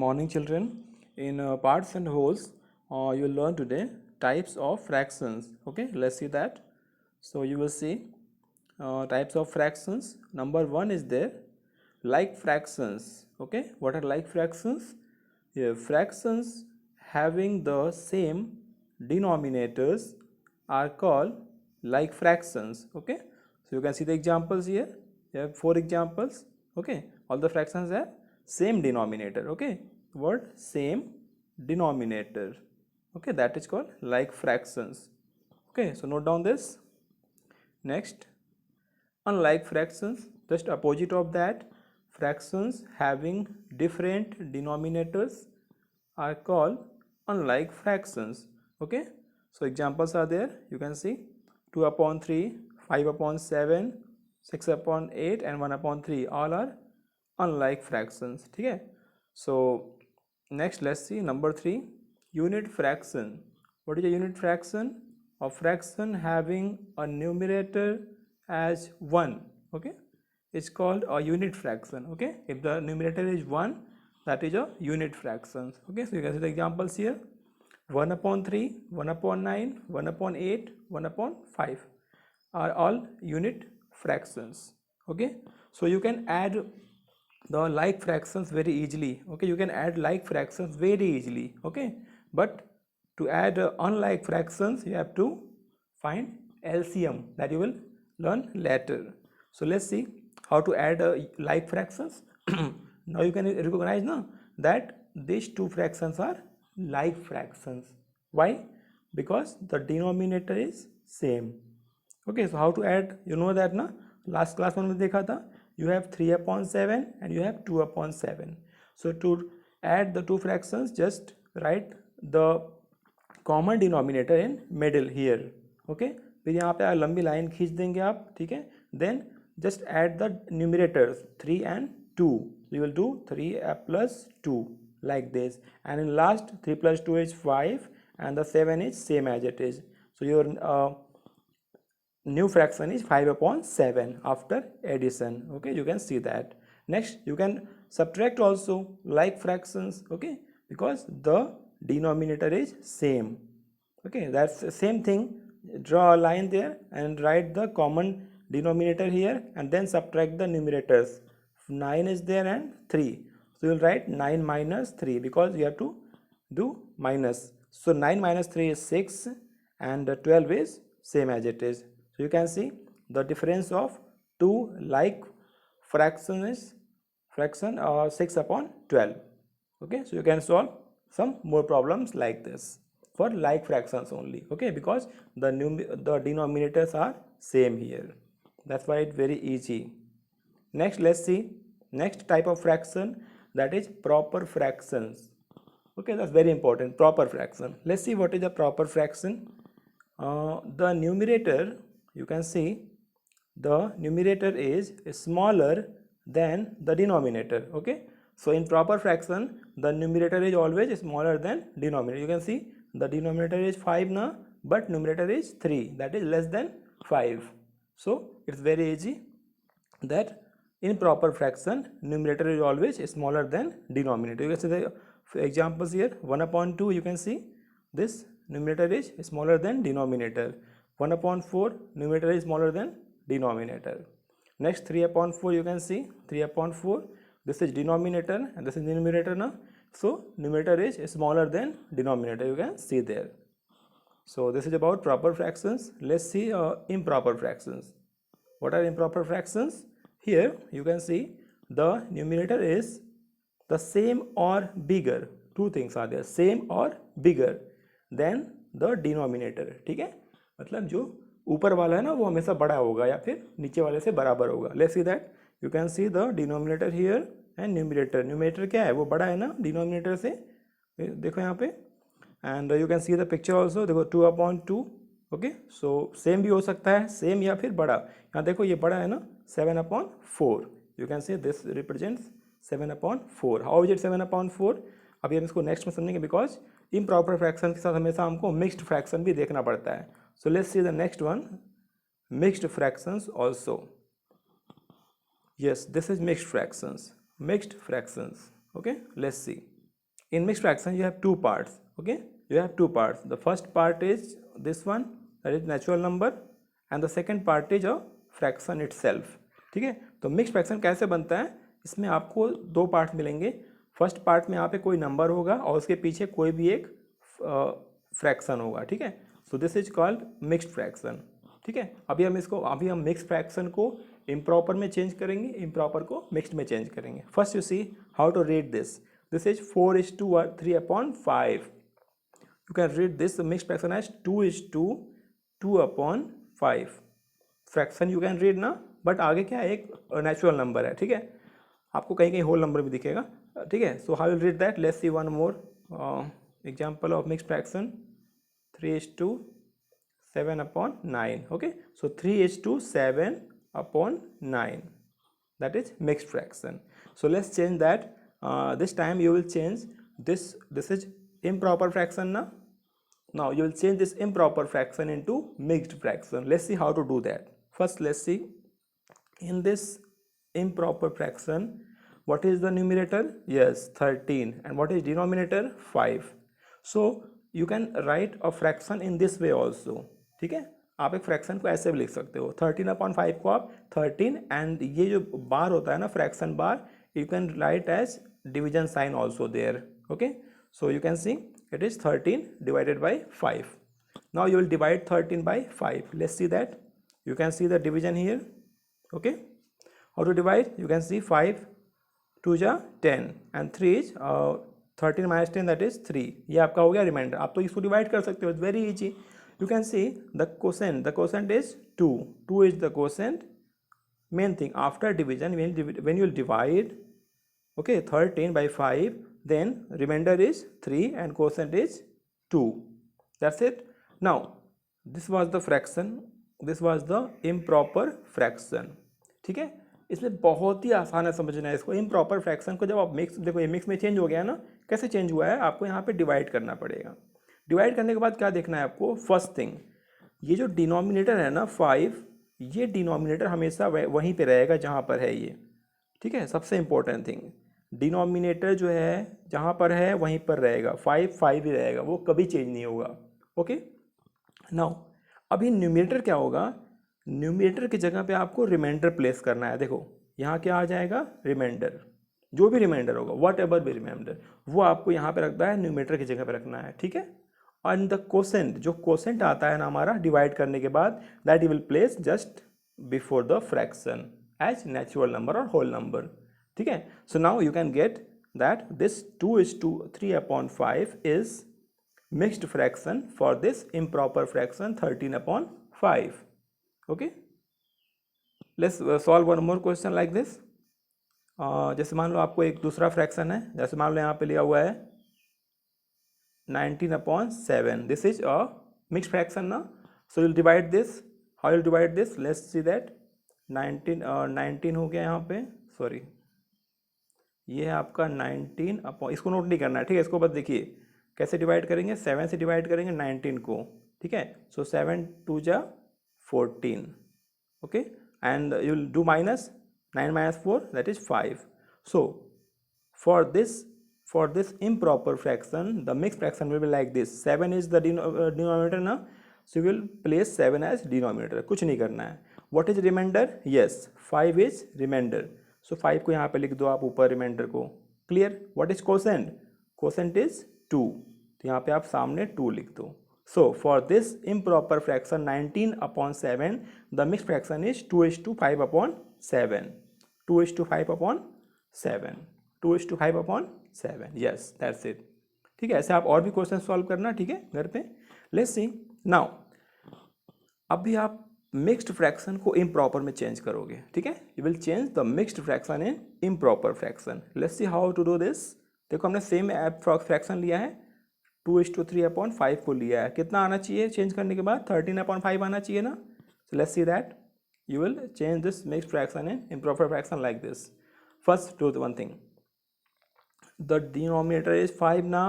morning, children. In parts and wholes, you'll learn today types of fractions. Okay, let's see that. So you will see types of fractions. Number one is there like fractions. Okay, what are like fractions? Yeah, fractions having the same denominators are called like fractions. Okay, so you can see the examples here. You have four examples. Okay, all the fractions have same denominator. Okay, word same denominator. Okay, that is called like fractions. Okay, so note down this. Next, unlike fractions, just opposite of that, fractions having different denominators are called unlike fractions. Okay, so examples are there. You can see 2 upon 3, 5 upon 7, 6 upon 8 and 1 upon 3 all are unlike fractions. Okay, so next let's see number 3, unit fraction. What is a unit fraction? A fraction having a numerator as 1. Okay, it's called a unit fraction. Okay, if the numerator is 1, that is a unit fraction. Okay, so you can see the examples here. 1 upon 3, 1 upon 9, 1 upon 8, 1 upon 5 are all unit fractions. Okay, so you can add the like fractions very easily. Okay, you can add like fractions very easily. Okay, but to add unlike fractions you have to find LCM, that you will learn later. So let's see how to add like fractions. Now you can recognize now that these two fractions are like fractions. Why? Because the denominator is same. Okay, so how to add, you know that na, last class में देखा था, you have 3 upon 7 and you have 2 upon 7. So to add the two fractions, just write the common denominator in middle here. Okay, फिर यहाँ पे लंबी line खींच देंगे आप, ठीक है. Then just add the numerators 3 and 2. You will do 3 plus 2 like this, and in last 3 plus 2 is 5 and the 7 is same as it is. So your new fraction is 5 upon 7 after addition. Okay, you can see that. Next you can subtract also like fractions. Okay, because the denominator is same. Okay, that's the same thing. Draw a line there and write the common denominator here and then subtract the numerators. 9 is there and 3, so you'll write 9 minus 3 because you have to do minus. So 9 minus 3 is 6 and 12 is same as it is. So you can see the difference of two like fraction is 6 upon 12. Okay, so you can solve some more problems like this for like fractions only. Okay, because the denominators are same here. That's why it's very easy. Next, let's see next type of fraction, that is proper fractions. Okay, that's very important. Proper fraction. Let's see what is a proper fraction. The numerator, you can see the numerator is smaller than the denominator. Okay, so in proper fraction the numerator is always smaller than denominator. You can see the denominator is 5 now, but numerator is 3, that is less than 5. So it's very easy that in proper fraction numerator is always smaller than denominator. You can see the examples here. 1 upon 2, you can see this numerator is smaller than denominator. 1 upon 4, numerator is smaller than denominator. Next 3 upon 4, you can see 3 upon 4, this is denominator and this is numerator now. So numerator is smaller than denominator, you can see there. So this is about proper fractions. Let's see improper fractions. What are improper fractions? Here you can see the numerator is the same or bigger. Two things are there, same or bigger than the denominator. ठीक है, मतलब जो ऊपर वाला है ना वो हमेशा बड़ा होगा या फिर नीचे वाले से बराबर होगा. Let's see that. You can see the denominator here and numerator. Numerator क्या है, वो बड़ा है ना denominator से, देखो यहाँ पे. And you can see the picture also. देखो 2 upon 2. ओके, सो सेम भी हो सकता है, सेम या फिर बड़ा. यहाँ देखो ये बड़ा है ना, 7 upon 4. You can see this represents 7 upon 4. How is it 7 upon 4? अभी हम इसको नेक्स्ट में समझेंगे बिकॉज इम्प्रॉपर फ्रैक्शन के साथ हमेशा हमको मिक्स्ड फ्रैक्शन भी देखना पड़ता है. So let's see the next one, mixed fractions also. Yes, this is mixed fractions. Mixed fractions. Okay, let's see. In mixed fraction you have two parts. Okay, you have two parts. The first part is this one, that is natural number, and the second part is a fraction itself. ठीक है, तो mixed fraction कैसे बनता है, इसमें आपको दो part मिलेंगे. फर्स्ट पार्ट में यहाँ पे कोई नंबर होगा और उसके पीछे कोई भी एक फ्रैक्शन होगा. ठीक है, so this is called mixed fraction. ठीक है, अभी हम मिक्स्ड फ्रैक्शन को इम्प्रॉपर में चेंज करेंगे, इम्प्रॉपर को मिक्स्ड में चेंज करेंगे. First you see how to read this. This is 4:3/5. You can read this mixed fraction as 2:2/5. Fraction you can read ना, बट आगे क्या है, एक नेचुरल नंबर है. ठीक है, आपको कहीं कहीं होल नंबर भी दिखेगा. ठीक है, so how will read that. Let's see one more example of mixed fraction. 3:7/9. Okay, so 3:7/9, that is mixed fraction. So let's change that. This time you will change this is improper fraction now. Now you will change this improper fraction into mixed fraction. Let's see how to do that. First let's see, in this improper fraction what is the numerator? Yes, 13. And what is denominator? 5. So you can write a fraction in this way also. ठीक है, आप एक fraction को ऐसे भी लिख सकते हो. 13/5 को आप 13, एंड ये जो बार होता है ना, fraction bar, you can write as division sign also there. Okay, so you can see it is 13 divided by 5. Now you will divide 13 by 5. Let's see that. You can see the division here. Okay, how to divide? You can see 5 2 जा 10 and 3 is 13 minus 10, that is 3. ये आपका हो गया reminder. आप तो इसको divide कर सकते हो, it's very easy. You can see the quotient is 2. 2 is the quotient. Main thing, after division, when you will divide, okay, 13 by 5, then remainder is 3 and quotient is 2. That's it. Now this was the fraction, this was the improper fraction. ठीक है, इसमें बहुत ही आसान है समझना है इसको. Improper fraction को जब आप मिक्स, देखो ये मिक्स में चेंज हो गया ना, कैसे चेंज हुआ है, आपको यहाँ पे डिवाइड करना पड़ेगा. डिवाइड करने के बाद क्या देखना है आपको, फर्स्ट थिंग, ये जो डिनोमिनेटर है ना 5, ये डिनोमिनेटर हमेशा वहीं पे रहेगा जहाँ पर है ये. ठीक है, सबसे इंपॉर्टेंट थिंग, डिनोमिनेटर जो है जहाँ पर है वहीं पर रहेगा. 5 ही रहेगा, वो कभी चेंज नहीं होगा. ओके, नाउ अभी न्यूमरेटर क्या होगा, न्यूमरेटर की जगह पे आपको रिमाइंडर प्लेस करना है. देखो यहाँ क्या आ जाएगा, रिमाइंडर. जो भी रिमाइंडर होगा, वट एवर भी रिमाइंडर, वो आपको यहाँ पे रखना है, न्यूमरेटर की जगह पे रखना है. ठीक है, और द कोसेंट, जो कोसेंट आता है ना हमारा डिवाइड करने के बाद, that you will place just before the fraction as natural number और होल नंबर. ठीक है, so now you can get that this 2:3/5 is mixed fraction for this improper fraction 13/5. Okay, let's solve one more question like this. जैसे मान लो आपको एक दूसरा fraction है, जैसे मान लो यहाँ पे लिया हुआ है 19/7. This is a mixed fraction ना, so you'll divide this. How you'll divide this, let's see that. 19 हो गया यहाँ पे, सॉरी ये है आपका 19 इसको नोट नहीं करना है. ठीक है, इसको बस देखिए कैसे डिवाइड करेंगे, 7 से डिवाइड करेंगे 19 को. ठीक है, सो 7 2 जा 14. Okay, and you will do minus 9 minus 4, that is 5. So for this improper fraction, the mixed fraction will be like this. 7 is the denominator ना, so you will place 7 as denominator. कुछ नहीं करना है. What is remainder? Yes, 5 is remainder. So 5 को यहाँ पे लिख दो आप ऊपर रिमाइंडर को. Clear? What is quotient? Quotient is 2. तो यहाँ पे आप सामने 2 लिख दो. So for this improper fraction 19/7, the mixed fraction is 2:5/7. 2:5/7. 2:5/7. Yes, that's it. ठीक है, ऐसे आप और भी क्वेश्चन सॉल्व करना. ठीक है, घर पे. लेट्स सी नाउ, अभी आप मिक्स्ड फ्रैक्शन को इम्प्रॉपर में चेंज करोगे. ठीक है, you will change the mixed fraction in improper fraction. Let's see how to do this. देखो हमने सेम फ्रैक्शन लिया है, 2:3/5 को लिया है. कितना आना चाहिए चेंज करने के बाद, 13/5 आना चाहिए ना. So let's see that. You will change this mixed fraction in improper fraction like this. First do the one thing, the denominator is 5 ना,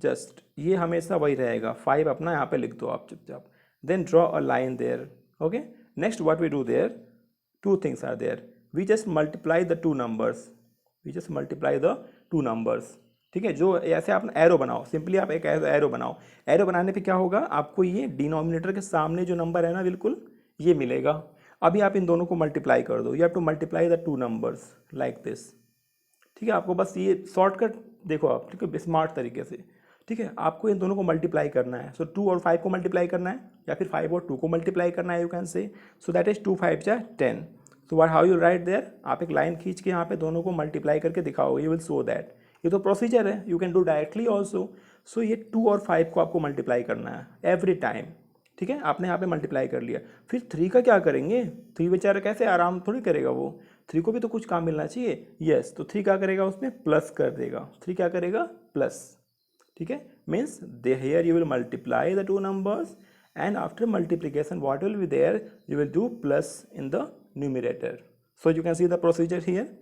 just ये हमेशा वही रहेगा. 5 अपना यहाँ पे लिख दो आप चुपचाप. Then draw a line there. Okay, next what we do there, two things are there. We just multiply the two numbers. ठीक ठीक है। जो ऐसे आप एरो बनाओ, सिंपली आप एक एरो बनाओ। एरो बनाने पे क्या होगा, आपको ये डिनोमिनेटर के सामने जो नंबर है ना बिल्कुल ये मिलेगा। अभी आप इन दोनों को मल्टीप्लाई कर दो, you have to multiply the two numbers like this. ठीक है, आपको बस ये शॉर्टकट देखो आप, ठीक है, स्मार्ट तरीके से। ठीक है, आपको इन दोनों को मल्टीप्लाई करना है। सो 2 और 5 को मल्टीप्लाई करना है, या फिर 5 और 2 को मल्टीप्लाई करना है, you can say. So that is 2 5 जा 10। So what how you write there, आप एक लाइन खींच के यहाँ पे दोनों को मल्टीप्लाई करके दिखाओगे, यू विल शो दैट। ये तो प्रोसीजर है, you can do directly also. So ये 2 और 5 को आपको मल्टीप्लाई करना है एवरी टाइम। ठीक है, आपने यहाँ पे मल्टीप्लाई कर लिया। फिर 3 का क्या करेंगे, 3 बेचारा कैसे आराम थोड़ी करेगा वो, 3 को भी तो कुछ काम मिलना चाहिए। यस, तो 3 क्या करेगा, उसमें प्लस कर देगा। 3 क्या करेगा, प्लस। ठीक है, means they here you will multiply the two numbers and after multiplication what will be there, you will do plus in the numerator. So you can see the procedure here.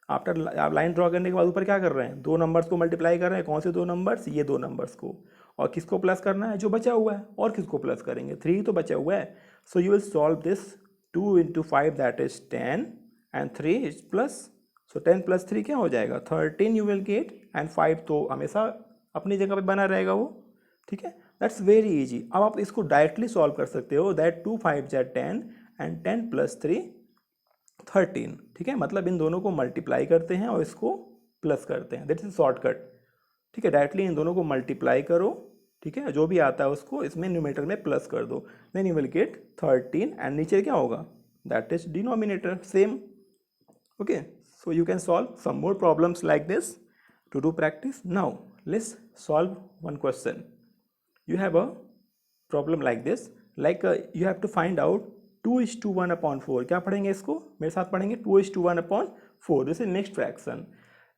आफ्टर आप line draw करने के बाद ऊपर क्या कर रहे हैं, दो नंबर्स को मल्टीप्लाई कर रहे हैं। कौन से दो नंबर्स, ये दो नंबर्स को। और किसको प्लस करना है, जो बचा हुआ है। और किसको प्लस करेंगे, 3 तो बचा हुआ है। सो you will solve this 2 into 5 that is 10 and 3 is plus. So 10 plus 3 क्या हो जाएगा, 13 यू विल गेट। एंड 5 तो हमेशा अपनी जगह पे बना रहेगा वो। ठीक है, दैट्स वेरी इजी। अब आप इसको डायरेक्टली सॉल्व कर सकते हो, दैट 2 5 जा 10 एंड 10 प्लस 3 13। ठीक है, मतलब इन दोनों को मल्टीप्लाई करते हैं और इसको प्लस करते हैं, दैट इज शॉर्टकट। ठीक है, डायरेक्टली इन दोनों को मल्टीप्लाई करो। ठीक है, जो भी आता है उसको इसमें न्यूमरेटर में प्लस कर दो, then you will get 13 and नीचे क्या होगा, that is denominator same. okay, so you can solve some more problems like this to do practice. Now let's solve one question. You have a problem like this, like you have to find out 2:1/4। क्या पढ़ेंगे इसको, मेरे साथ पढ़ेंगे। 2:1/4, this is mixed fraction.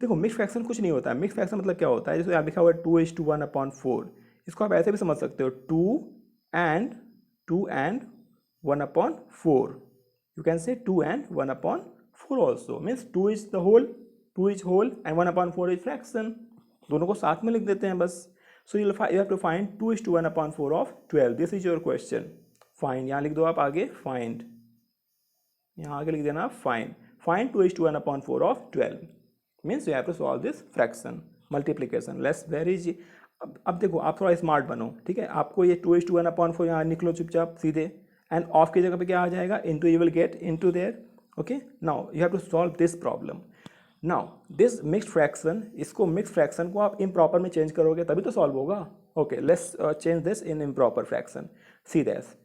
देखो mixed fraction कुछ नहीं होता है। मिक्स्ड फ्रैक्शन मतलब क्या होता है, जैसे यहाँ लिखा हुआ है 2:1/4। इसको आप ऐसे भी समझ सकते हो, 2 and 1/4। you can say 2 and 1/4 also, means 2 is the whole, 2 is whole and 1/4 is fraction। दोनों को साथ में लिख देते हैं बस। so you have to find 2:1/4 of 12। this is your question। find, यहाँ लिख दो आप आगे find, यहाँ आगे लिख देना find 2:1/4 of 12 means you have to solve this fraction multiplication। let's very easy। अब देखो आप थोड़ा स्मार्ट बनो। ठीक है, आपको ये 2:1/4 यहाँ निकलो चुपचाप सीधे, एंड ऑफ की जगह पे क्या आ जाएगा, into, you will get into there. Okay, now you have to solve this problem. Now this mixed fraction, इसको मिक्स्ड फ्रैक्शन को आप इम्प्रॉपर में चेंज करोगे तभी तो सॉल्व होगा। Okay, let's change this in improper fraction. See that's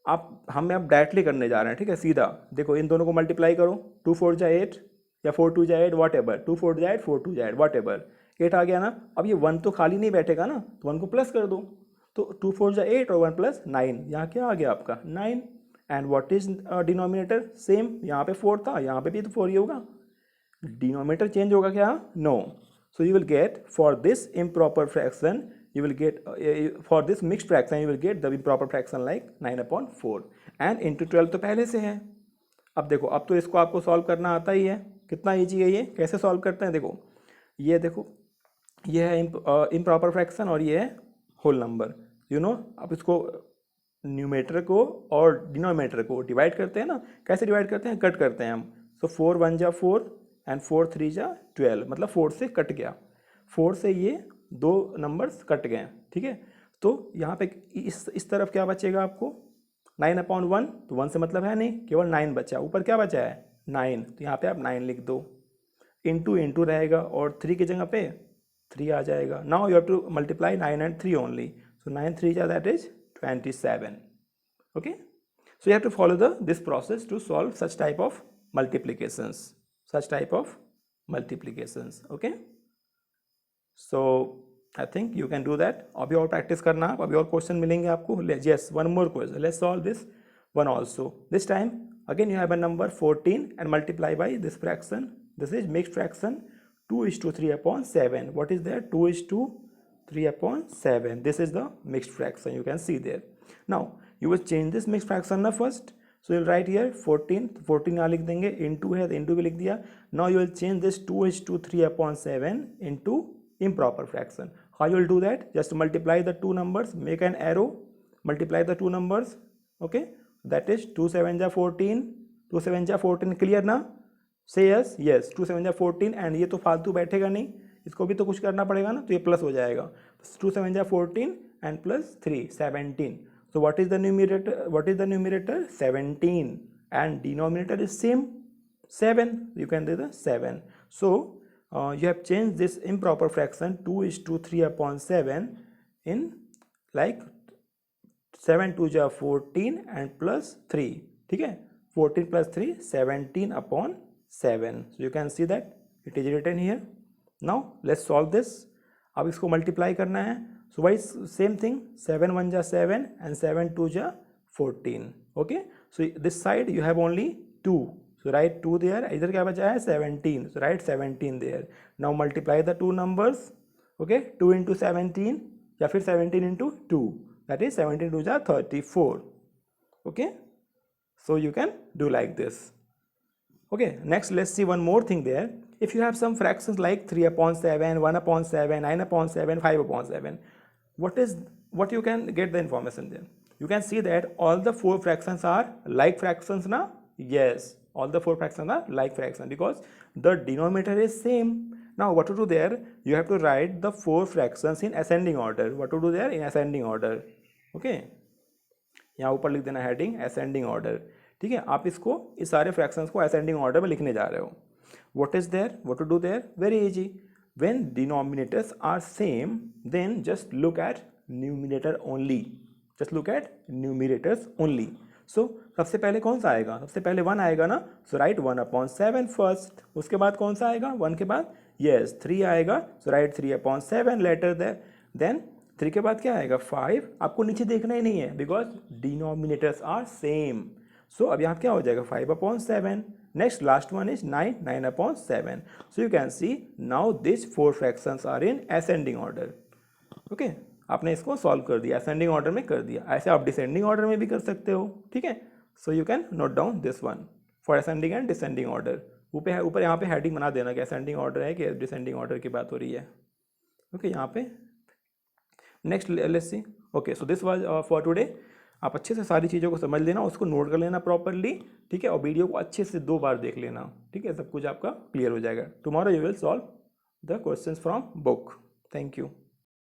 आप हम अब डायरेक्टली करने जा रहे हैं। ठीक है, सीधा देखो इन दोनों को मल्टीप्लाई करो, 2 4 जा 8 या 4 2 जा 8 वॉट एवर, 2 4 जा 8 4 2 जा 8 वॉट एवर, 8 आ गया ना। अब ये 1 तो खाली नहीं बैठेगा ना, तो 1 को प्लस कर दो। तो 2 4 जा 8 और 1 प्लस 9, यहाँ क्या आ गया आपका 9। And what is denominator, same, यहाँ पे 4 था, यहाँ पे भी तो 4 ही होगा। डिनोमिनेटर चेंज होगा क्या, no. So you will get for this improper fraction, you will get for this mixed fraction you will get the improper fraction like 9/4 and into 12 तो पहले से है। अब देखो, अब तो इसको आपको सॉल्व करना आता ही है। कितना ईजी है ये, कैसे सॉल्व करते हैं, देखो ये देखो, ये है इम्प्रॉपर फ्रैक्शन और ये है होल नंबर, यू नो। अब इसको न्यूमेटर को और डिनोमिनेटर को डिवाइड करते हैं ना, कैसे डिवाइड करते हैं, कट करते हैं हम। सो 4 1 जा 4 एंड 4 3 जा 12, मतलब 4 से कट गया, 4 से ये दो नंबर्स कट गए। ठीक है, तो यहाँ पे इस तरफ क्या बचेगा आपको, 9/1, तो 1 से मतलब है नहीं, केवल 9 बचा। ऊपर क्या बचा है 9, तो यहाँ पे आप 9 लिख दो। इंटू रहेगा और 3 की जगह पे 3 आ जाएगा। Now you have to multiply 9 and 3 only. So 9 3 जा that is 27। Okay, so you have to follow this process to solve such type of multiplications. Okay, so I think you can do that. अभी और practice करना, अभी और question मिलेंगे आपको। Yes, one more question, let's solve this one also. This time again you have a number 14 and multiply by this fraction. This is mixed fraction 2:3/7। what is there, 2:3/7। this is the mixed fraction, you can see there। now you will change this mixed fraction ना first। so you will write here 14 यहाँ लिख देंगे, into है तो into भी लिख दिया। now you will change this 2:3/7 into improper fraction। how you will do that, just multiply the two numbers, make an arrow, multiply the two numbers। okay, that is 2 7 जा 14, 2 7 जा 14, clear ना, say yes, yes 2 7 जा 14 and ये तो फालतू बैठेगा नहीं, इसको भी तो कुछ करना पड़ेगा ना, तो ये प्लस हो जाएगा। 2 7 जा 14 and plus 3 17। So what is the numerator? What is the numerator? 17, and denominator is same 7. You can do the 7. So you have changed this improper fraction 2:3/7 in like 7 2 जा 14 and plus 3, ठीक है, 14 plus 3 17/7. So you can see that it is written here. Now let's solve this. अब इसको multiply करना है, so why same thing, 7 1 जा 7 and 7 2 जा 14. Okay, so this side you have only 2, so write 2 there. इधर क्या बचा है 17, so write 17 there. Now multiply the two numbers. Okay, 2 into 17 या फिर 17 into 2, that is 17 2 जा 34. Okay, so you can do like this. Okay, next let's see one more thing there. If you have some fractions like 3/7, 1/7, 9/7, 5/7, what you can get the information there? You can see that all the four fractions are like fractions now. Yes, all the four fractions are like fractions because the denominator is same. Now what to do there? You have to write the four fractions in ascending order. What to do there? In ascending order. Okay, यहाँ ऊपर लिख देना heading ascending order, ठीक है। आप इसको इस सारे फ्रैक्शंस को असेंडिंग ऑर्डर में लिखने जा रहे हो। What is there, what to do there? Very easy, when denominators are same then just look at numerator only, just look at numerators only. So सबसे पहले कौन सा आएगा? सबसे पहले 1 आएगा ना, सो राइट 1/7 फर्स्ट। उसके बाद कौन सा आएगा? 1 के बाद यस 3 आएगा, सो राइट 3/7 लेटर देन 3 के बाद क्या आएगा? 5। आपको नीचे देखना ही नहीं है बिकॉज डिनोमिनेटर्स आर सेम। सो अब यहाँ क्या हो जाएगा? 5/7। Next last one is 9, 9/7। So you can see now this four fractions are in ascending order. Okay, आपने इसको सॉल्व कर दिया, असेंडिंग ऑर्डर में कर दिया। ऐसे आप डिसेंडिंग ऑर्डर में भी कर सकते हो, ठीक है। सो you can note down this one for ascending and descending order. ऊपर यहाँ पे हेडिंग बना देना कि असेंडिंग ऑर्डर है कि डिसेंडिंग ऑर्डर की बात हो रही है। ओके, यहाँ पे next let's see. Okay, so this was for today. आप अच्छे से सारी चीज़ों को समझ लेना, उसको नोट कर लेना प्रॉपरली, ठीक है, और वीडियो को अच्छे से 2 बार देख लेना, ठीक है, सब कुछ आपका क्लियर हो जाएगा। Tomorrow you will solve the questions from book. Thank you.